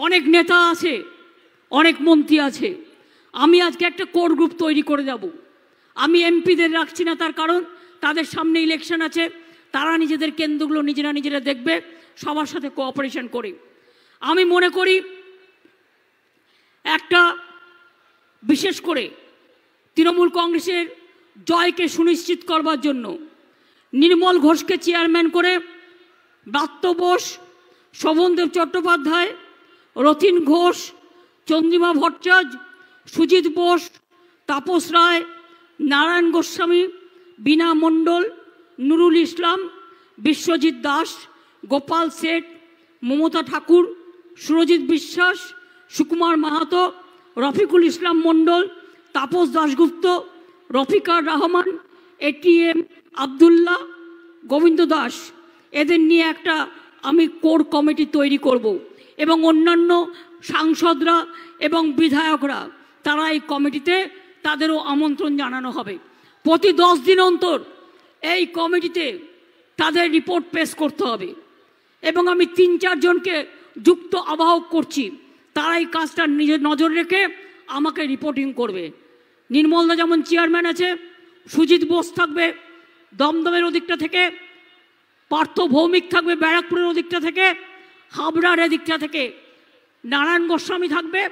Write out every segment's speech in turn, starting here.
অনেক নেতা আছে, অনেক মন্ত্রী আছে। আমি আজকে একটা কোর গ্রুপ তৈরি করে যাব। আমি এমপিদের রাখছি না, তার কারণ তাদের সামনে ইলেকশন আছে, তারা নিজেদের কেন্দ্রগুলো নিজেরা দেখবে, সবার সাথে কোঅপারেশন করে। আমি মনে করি একটা বিশেষ করে তৃণমূল কংগ্রেসের জয়কে সুনিশ্চিত করবার জন্য নির্মল ঘোষকে চেয়ারম্যান করে ব্রাত্য বোস, শোভনদেব চট্টোপাধ্যায়, রথীন ঘোষ, চন্দ্রিমা ভট্টাচার্য, সুজিত বোস, তাপস রায়, নারায়ণ গোস্বামী, বীণা মণ্ডল, নুরুল ইসলাম, বিশ্বজিৎ দাস, গোপাল শেঠ, মমতা ঠাকুর, সুরজিৎ বিশ্বাস, সুকুমার মাহাতো, রফিকুল ইসলাম মণ্ডল, তাপস দাশগুপ্ত, রফিকার রহমান, এটিএম আবদুল্লাহ, গোবিন্দ দাস, এদের নিয়ে একটা আমি কোর কমিটি তৈরি করব এবং অন্যান্য সাংসদরা এবং বিধায়করা তারা এই কমিটিতে তাদেরও আমন্ত্রণ জানানো হবে। প্রতি 10 দিন অন্তর এই কমিটিতে তাদের রিপোর্ট পেশ করতে হবে এবং আমি 3-4 জনকে যুক্ত আহ্বায়ক করছি, তারা এই কাজটা নিজের নজর রেখে আমাকে রিপোর্টিং করবে। নির্মলদা যেমন চেয়ারম্যান আছে, সুজিত বোস থাকবে দমদমের ওদিকটা থেকে, পার্থ ভৌমিক থাকবে ব্যারাকপুরের ওদিকটা থেকে, হাবড়ার এদিকটা থেকে নারায়ণ গোস্বামী থাকবে,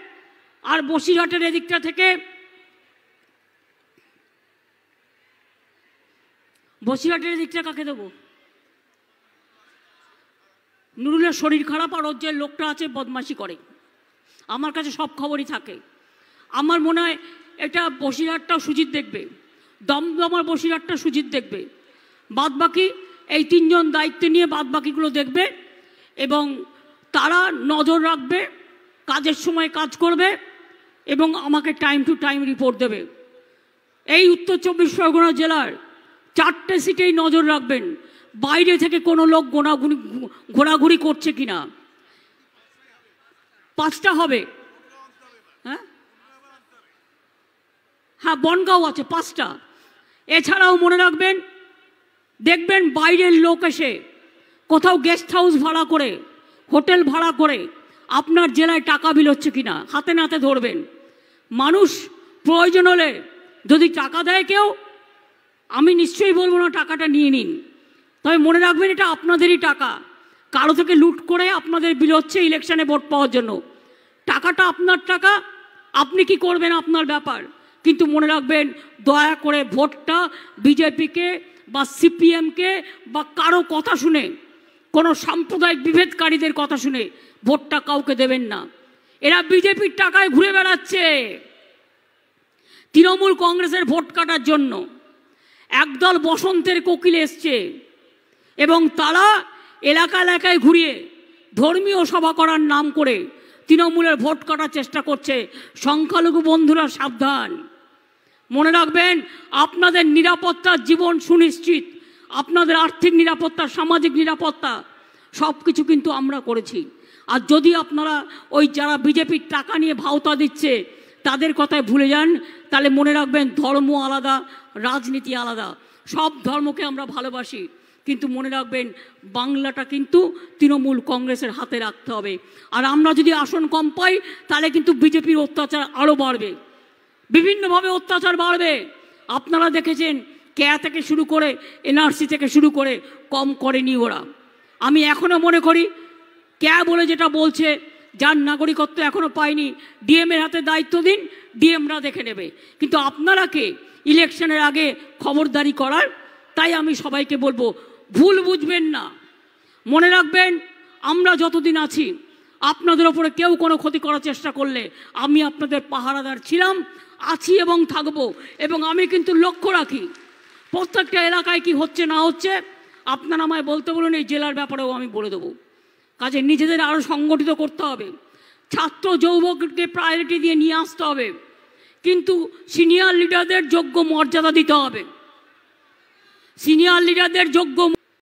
আর বসিরহাটের এদিকটা থেকে বসিরহাটের এদিকটা কাকে দেবো? নুরুলের শরীর খারাপ আর ওর যে লোকটা আছে বদমাশি করে, আমার কাছে সব খবরই থাকে। আমার মনে হয় এটা বসিরহাটটাও সুজিত দেখবে, দমদমার বসিরহাটটা সুজিত দেখবে, বাদবাকি এই 3 জন দায়িত্ব নিয়ে বাদবাকিগুলো দেখবে এবং তারা নজর রাখবে, কাজের সময় কাজ করবে এবং আমাকে টাইম টু টাইম রিপোর্ট দেবে। এই উত্তর 24 পরগনা জেলার 4টে সিটেই নজর রাখবেন, বাইরে থেকে কোনো লোক ঘোরাঘুরি করছে কিনা। 5টা হবে, হ্যাঁ বনগাঁও আছে 5টা। এছাড়াও মনে রাখবেন, দেখবেন বাইরের লোক এসে কোথাও গেস্ট হাউস ভাড়া করে, হোটেল ভাড়া করে আপনার জেলায় টাকা বিল হচ্ছে কিনা হাতে নাতে ধরবেন। মানুষ প্রয়োজন হলে যদি টাকা দেয় কেউ, আমি নিশ্চয়ই বলবো না টাকাটা নিয়ে নিন, তবে মনে রাখবেন এটা আপনাদেরই টাকা, কারো থেকে লুট করে আপনাদের বিল হচ্ছে ইলেকশনে ভোট পাওয়ার জন্য। টাকাটা আপনার টাকা, আপনি কি করবেন আপনার ব্যাপার, কিন্তু মনে রাখবেন দয়া করে ভোটটা বিজেপিকে বা সিপিএমকে বা কারো কথা শুনে, কোনো সাম্প্রদায়িক বিভেদকারীদের কথা শুনে ভোটটা কাউকে দেবেন না। এরা বিজেপির টাকায় ঘুরে বেড়াচ্ছে তৃণমূল কংগ্রেসের ভোট কাটার জন্য। একদল বসন্তের কোকিল এসছে এবং তারা এলাকা এলাকায় ঘুরিয়ে ধর্মীয় সভা করার নাম করে তৃণমূলের ভোট কাটার চেষ্টা করছে। সংখ্যালঘু বন্ধুরা সাবধান, মনে রাখবেন আপনাদের নিরাপত্তার জীবন সুনিশ্চিত, আপনাদের আর্থিক নিরাপত্তা, সামাজিক নিরাপত্তা সব কিছু কিন্তু আমরা করেছি। আর যদি আপনারা ওই যারা বিজেপির টাকা নিয়ে ভাওতা দিচ্ছে তাদের কথায় ভুলে যান, তাহলে মনে রাখবেন ধর্ম আলাদা, রাজনীতি আলাদা। সব ধর্মকে আমরা ভালোবাসি, কিন্তু মনে রাখবেন বাংলাটা কিন্তু তৃণমূল কংগ্রেসের হাতে রাখতে হবে। আর আমরা যদি আসন কম পাই তাহলে কিন্তু বিজেপির অত্যাচার আরও বাড়বে, বিভিন্নভাবে অত্যাচার বাড়বে। আপনারা দেখেছেন কেয়া থেকে শুরু করে এনআরসি থেকে শুরু করে কম করেনি ওরা। আমি এখনও মনে করি কেয়া বলে যেটা বলছে, যার নাগরিকত্ব এখনও পায়নি ডিএমের হাতে দায়িত্ব দিন, ডিএমরা দেখে নেবে। কিন্তু আপনারা কে ইলেকশনের আগে খবরদারি করার? তাই আমি সবাইকে বলবো ভুল বুঝবেন না, মনে রাখবেন আমরা যতদিন আছি আপনাদের ওপরে কেউ কোনো ক্ষতি করার চেষ্টা করলে আমি আপনাদের পাহারাদার ছিলাম, আছি এবং থাকবো। এবং আমি কিন্তু লক্ষ্য রাখি প্রত্যেকটা এলাকায় কি হচ্ছে না হচ্ছে, আপনারা আমায় বলতে বলুন, এই জেলার ব্যাপারেও আমি বলে দেবো। কাজে নিজেদের আরও সংগঠিত করতে হবে, ছাত্র যুবককে প্রায়োরিটি দিয়ে নিয়ে আসতে হবে, কিন্তু সিনিয়র লিডারদের যোগ্য মর্যাদা দিতে হবে। সিনিয়র লিডারদের যোগ্য